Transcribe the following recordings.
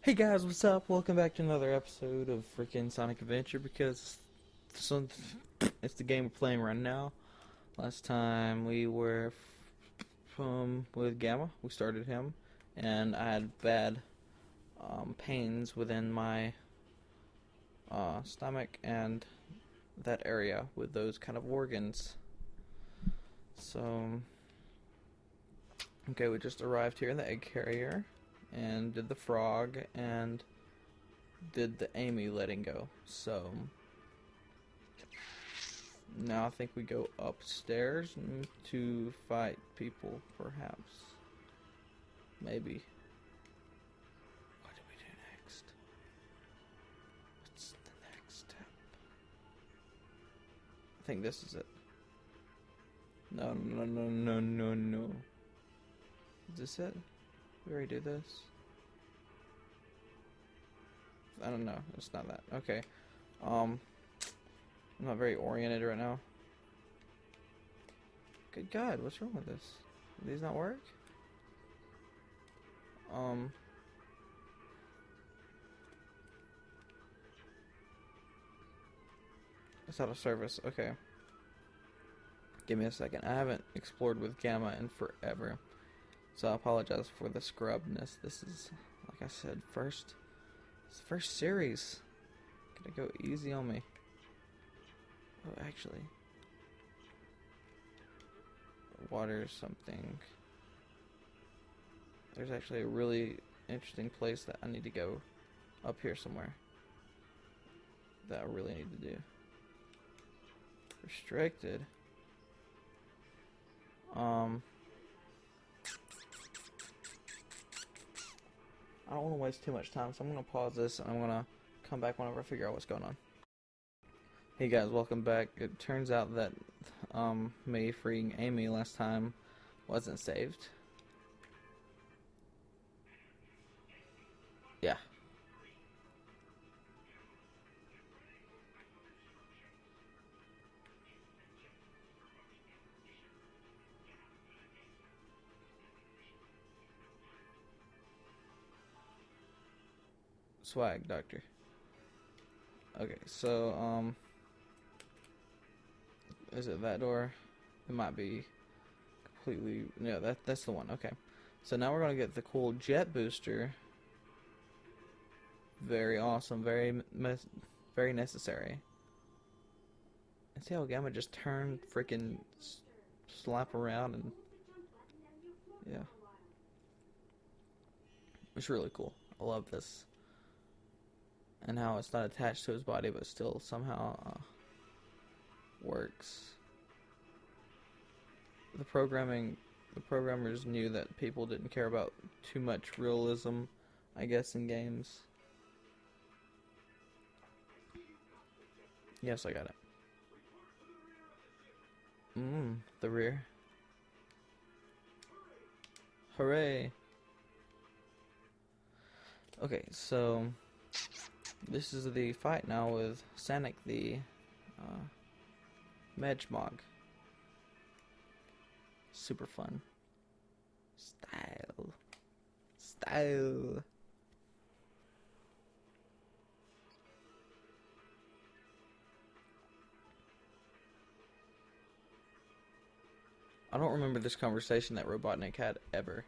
Hey guys, what's up? Welcome back to another episode of freaking Sonic Adventure because some, it's the game we're playing right now. Last time we were with Gamma, we started him, and I had bad pains within my stomach and that area with those kind of organs. So, okay, we just arrived here in the egg carrier and did the frog and did the Amy letting go. So now I think we go upstairs to fight people, perhaps. Maybe. What do we do next? What's the next step? I think this is it. No, no, no, no, no, no. Is this it? We already did this? I don't know. It's not that. Okay. I'm not very oriented right now. Good God, what's wrong with this? Do these not work? It's out of service. Okay. Give me a second. I haven't explored with Gamma in forever. So I apologize for the scrubness. This is, like I said, it's the first series. Gotta go easy on me. Oh, actually. Water something. There's actually a really interesting place that I need to go up here somewhere. That I really need to do. Restricted. I don't want to waste too much time, so I'm going to pause this and I'm going to come back whenever I figure out what's going on. Hey guys, welcome back. It turns out that me freeing Amy last time wasn't saved. Yeah. Swag, doctor. Okay, so, is it that door? It might be completely... No, that's the one. Okay. So now we're going to get the cool jet booster. Very awesome. Very necessary. And see how Gamma just turned freaking slap around and... Yeah. It's really cool. I love this. And how it's not attached to his body but still somehow works. The programmers knew that people didn't care about too much realism, I guess, in games. Yes, I got it. The rear. Hooray! Okay, so this is the fight now with Sonic the Hedgehog. Super fun. Style. Style. I don't remember this conversation that Robotnik had ever.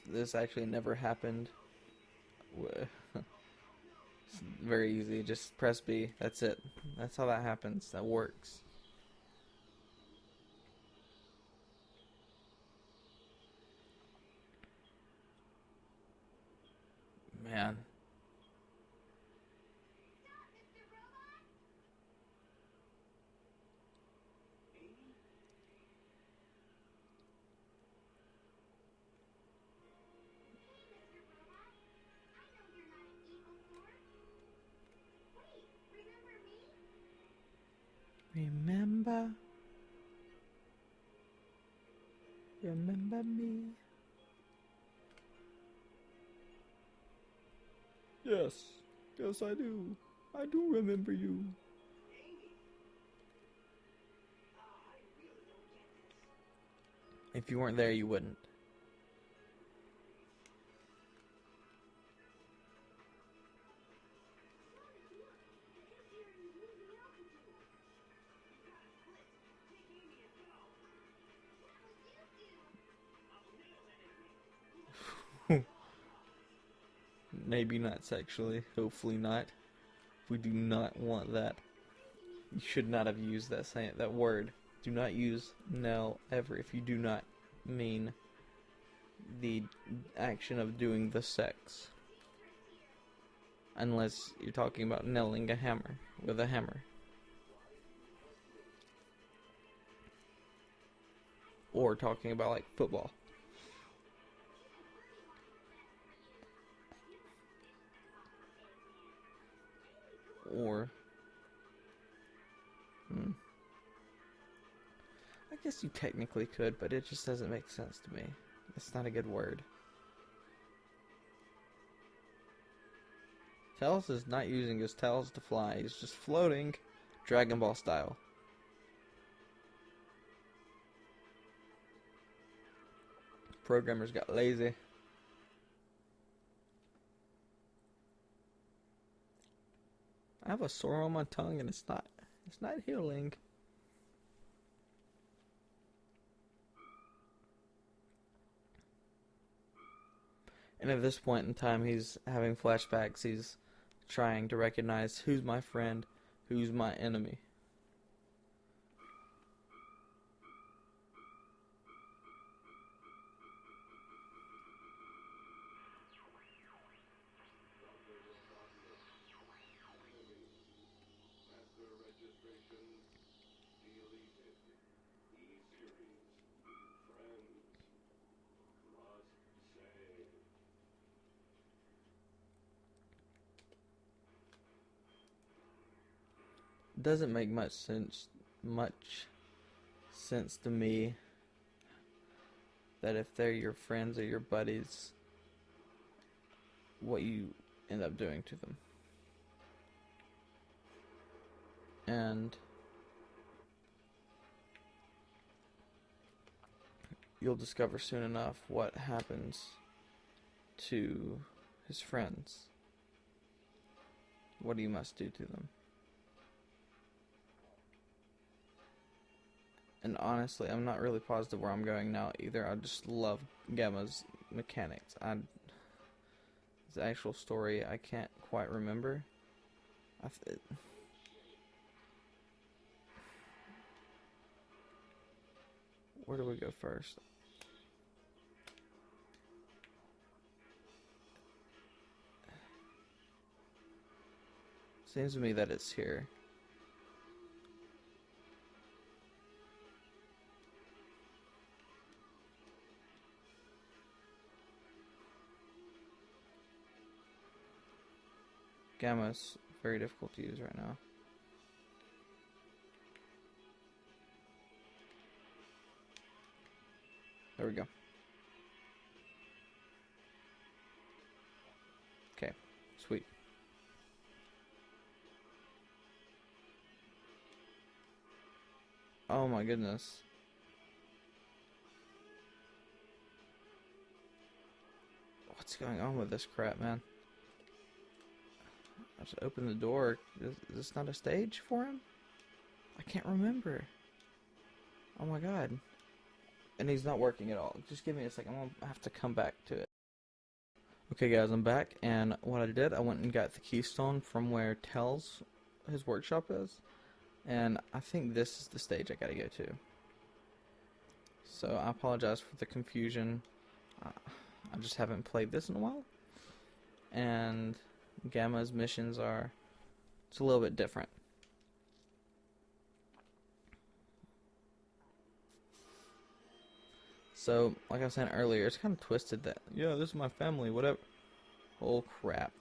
This actually never happened. It's very easy. Just press B. That's it. That's how that happens. That works. Man. Remember? Remember me? Yes. Yes, I do. I do remember you. If you weren't there, you wouldn't. Maybe not sexually. Hopefully not. We do not want that. You should not have used that word. Do not use Nell ever if you do not mean the action of doing the sex. Unless you're talking about nailing a hammer with a hammer. Or talking about like football. Or I guess you technically could, but it just doesn't make sense to me. It's not a good word. Tails is not using his tails to fly. He's just floating, Dragon Ball style. Programmers got lazy. I have a sore on my tongue and it's not healing. And at this point in time, he's having flashbacks. He's trying to recognize who's my friend, who's my enemy. Doesn't make much sense to me that if they're your friends or your buddies, what you end up doing to them. And you'll discover soon enough what happens to his friends. What you must do to them. And honestly, I'm not really positive where I'm going now either. I just love Gamma's mechanics. The actual story, I can't quite remember. Where do we go first? Seems to me that it's here. Gamma's very difficult to use right now. There we go. Okay, sweet. Oh my goodness. What's going on with this crap, man? I just opened the door. Is this not a stage for him? I can't remember. Oh my god. And he's not working at all. Just give me a second. I'm gonna have to come back to it. Okay guys, I'm back, and what I did, I went and got the keystone from where Tails, his workshop is. And I think this is the stage I gotta go to. So I apologize for the confusion. I just haven't played this in a while. And Gamma's missions it's a little bit different. So, like I was saying earlier, it's kind of twisted that, yeah, this is my family, whatever. Oh, crap.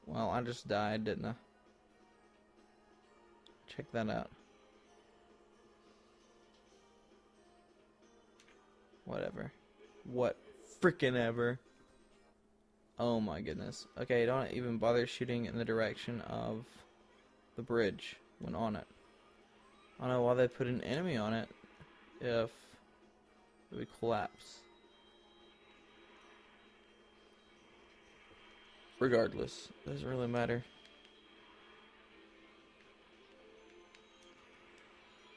Well, I just died, didn't I? Check that out. Whatever. What frickin' ever. Oh my goodness. Okay, don't even bother shooting in the direction of the bridge when on it. I don't know why they put an enemy on it if it would collapse. Regardless, doesn't really matter.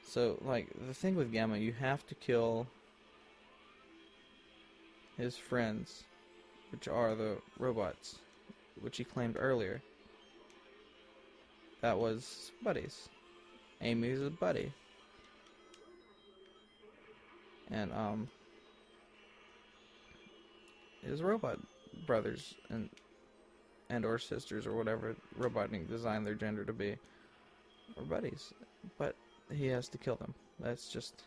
So, like, the thing with Gamma, you have to kill his friends, which are the robots, which he claimed earlier. That was buddies. Amy's a buddy. And, his robot brothers and or sisters or whatever Robotnik designed their gender to be are buddies. But he has to kill them. That's just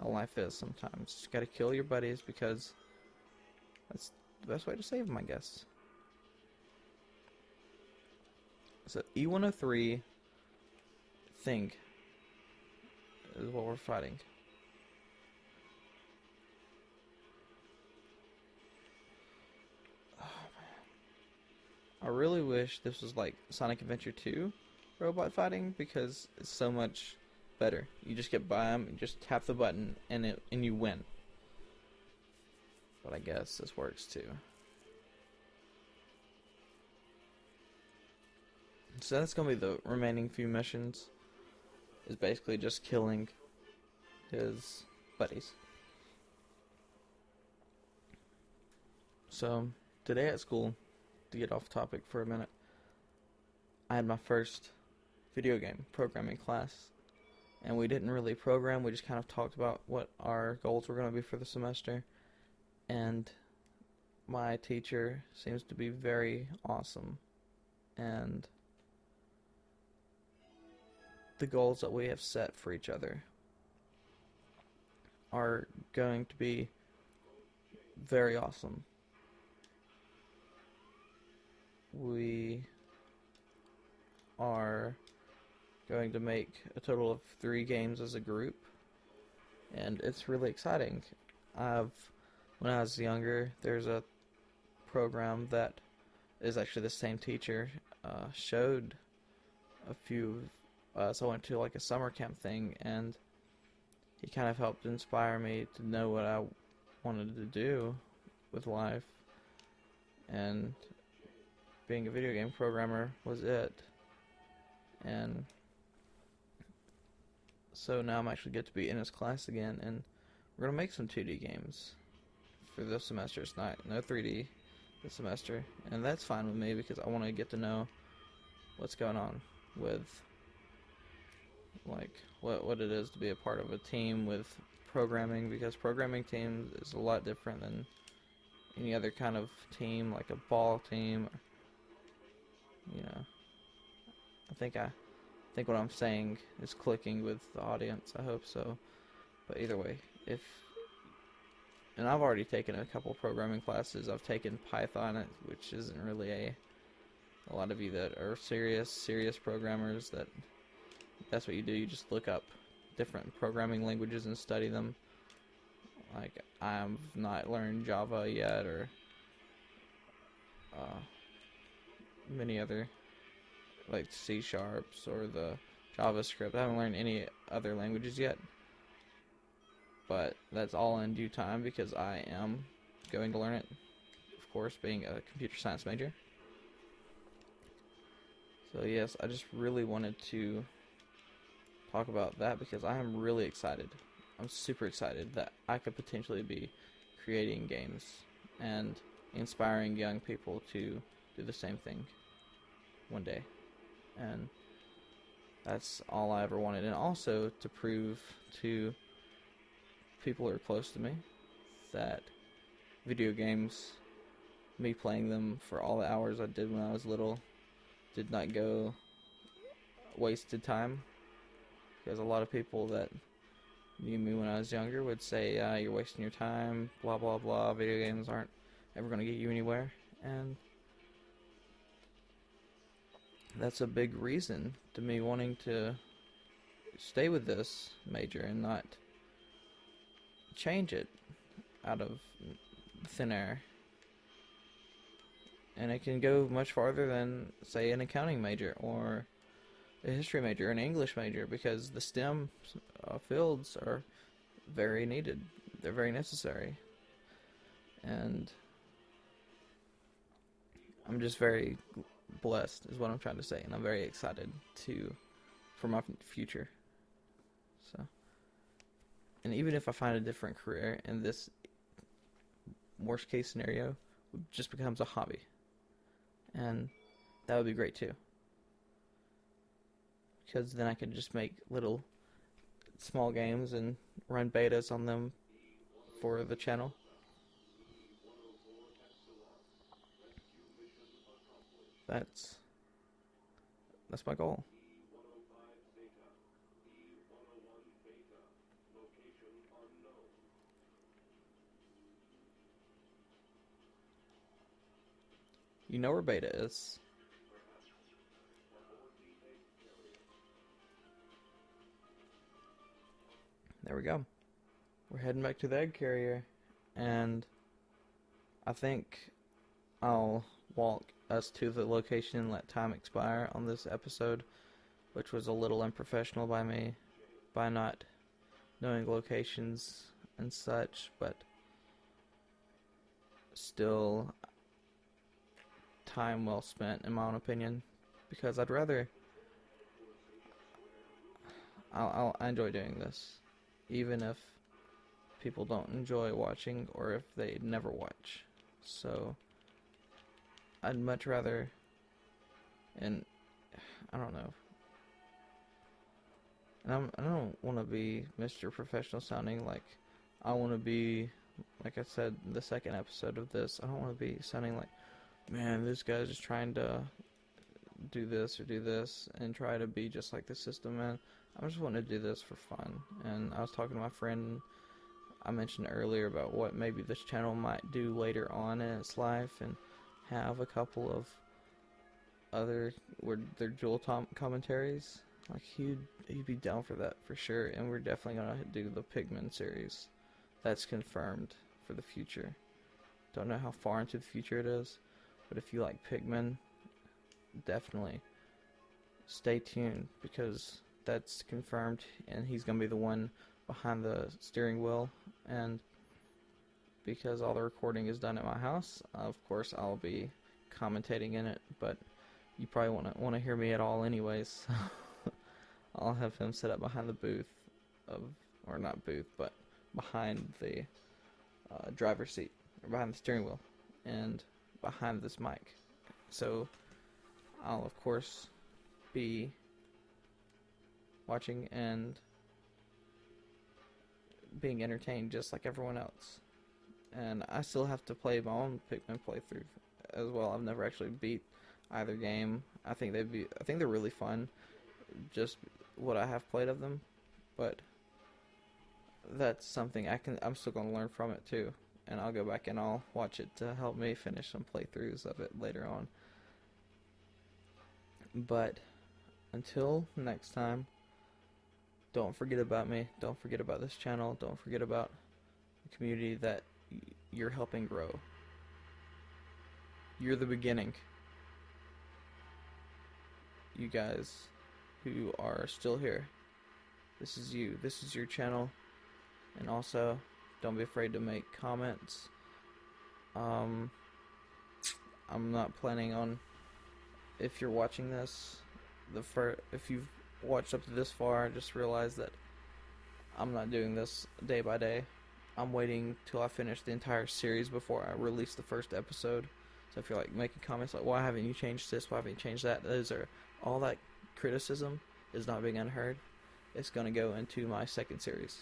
how life is sometimes. You just gotta kill your buddies because that's the best way to save them, I guess. So E103 thing is what we're fighting. Oh, man. I really wish this was like Sonic Adventure 2 robot fighting because it's so much better. You just get by them, you just tap the button, and you win. But I guess this works too. So that's gonna be the remaining few missions. Is basically just killing his buddies. So today at school, to get off topic for a minute, I had my first video game programming class. And we didn't really program, we just kind of talked about what our goals were going to be for the semester. And my teacher seems to be very awesome. And the goals that we have set for each other are going to be very awesome. We are going to make a total of 3 games as a group, and it's really exciting. When I was younger, there's a program that is actually the same teacher showed a few. So I went to like a summer camp thing, and he kind of helped inspire me to know what I wanted to do with life, and being a video game programmer was it. And so now I'm actually get to be in his class again, and we're gonna make some 2D games for this semester. It's no 3D this semester, and that's fine with me because I want to get to know what's going on with like what it is to be a part of a team with programming, because programming teams is a lot different than any other kind of team, like a ball team. You know, I think what I'm saying is clicking with the audience. I hope so. But either way, and I've already taken a couple programming classes. I've taken Python, which isn't really a lot of you that are serious programmers, that's what you do. You just look up different programming languages and study them. Like, I've not learned Java yet, or many other, like C# or the JavaScript. I haven't learned any other languages yet, but that's all in due time because I am going to learn it, of course, being a computer science major. So yes, I just really wanted to talk about that because I am really excited. I'm super excited that I could potentially be creating games and inspiring young people to do the same thing one day. And that's all I ever wanted. And also to prove to people who are close to me that video games, me playing them for all the hours I did when I was little, did not go wasted time. Because a lot of people that knew me when I was younger would say, you're wasting your time, blah blah blah, video games aren't ever going to get you anywhere. And that's a big reason to me wanting to stay with this major and not change it. out of thin air. And it can go much farther than, say, an accounting major or a history major, an English major, because the STEM fields are very needed. They're very necessary. And I'm just very blessed, is what I'm trying to say, and I'm very excited for my future. So, and even if I find a different career, and this worst case scenario just becomes a hobby, and that would be great too, because then I could just make little small games and run betas on them for the channel. That's my goal. You know where beta is. There we go. We're heading back to the egg carrier, and I think I'll walk us to the location and let time expire on this episode, which was a little unprofessional by me, by not knowing locations and such, but still time well spent in my own opinion, because I'd rather I enjoy doing this, even if people don't enjoy watching or if they never watch. So I'd much rather, and I don't know, and I don't want to be Mr. Professional sounding like I want to be, like I said in the second episode of this, I don't want to be sounding like, man, this guy's just trying to do this or do this and try to be just like the system, man. I just want to do this for fun. And I was talking to my friend, I mentioned earlier, about what maybe this channel might do later on in its life, and have a couple of other where they're dual commentaries. Like he'd be down for that for sure. And we're definitely gonna do the Pigman series. That's confirmed for the future. Don't know how far into the future it is, but if you like Pigman, definitely stay tuned, because that's confirmed, and he's gonna be the one behind the steering wheel. And because all the recording is done at my house, of course I'll be commentating in it, but you probably won't want to hear me at all anyways. I'll have him set up behind the booth or not booth, but behind the driver's seat, or behind the steering wheel, and behind this mic. So I'll of course be watching and being entertained just like everyone else. And I still have to play my own Pikmin playthrough as well. I've never actually beat either game. I think they're really fun, just what I have played of them. But that's something I'm still gonna learn from it too. And I'll go back and I'll watch it to help me finish some playthroughs of it later on. But until next time, don't forget about me. Don't forget about this channel. Don't forget about the community that you're helping grow. You're the beginning. You guys who are still here, this is you. This is your channel. And also, don't be afraid to make comments. I'm not planning on, if you're watching this, if you've watched up to this far, just realize that I'm not doing this day by day. I'm waiting till I finish the entire series before I release the first episode. So if you're like making comments like, why haven't you changed this, why haven't you changed that, all that criticism is not being unheard. It's going to go into my second series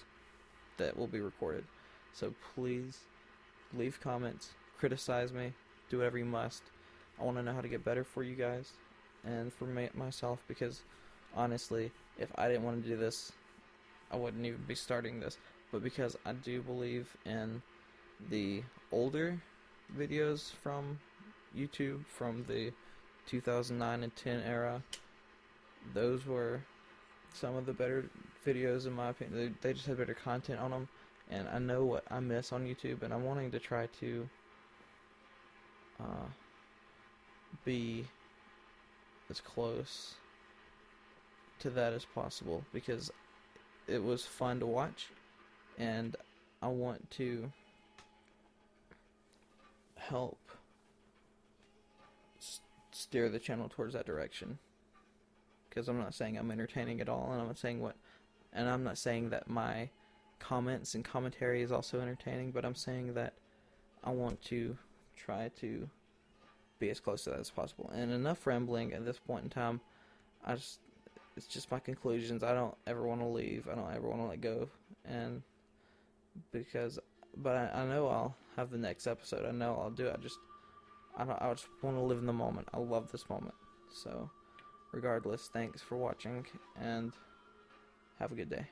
that will be recorded. So please leave comments, criticize me, do whatever you must. I want to know how to get better for you guys and for myself, because honestly, if I didn't want to do this, I wouldn't even be starting this. But because I do believe in the older videos from YouTube, from the 2009 and 10 era, those were some of the better videos in my opinion. They just had better content on them, and I know what I miss on YouTube, and I'm wanting to try to be as close to that as possible, because it was fun to watch, and I want to help steer the channel towards that direction. Because I'm not saying I'm entertaining at all, and I'm not saying that my comments and commentary is also entertaining, but I'm saying that I want to try to be as close to that as possible. And enough rambling at this point in time. It's just my conclusions. I don't ever want to leave. I don't ever want to let go. And but I know I'll have the next episode. I know I'll do it. I just want to live in the moment. I love this moment. So, regardless, thanks for watching, and have a good day.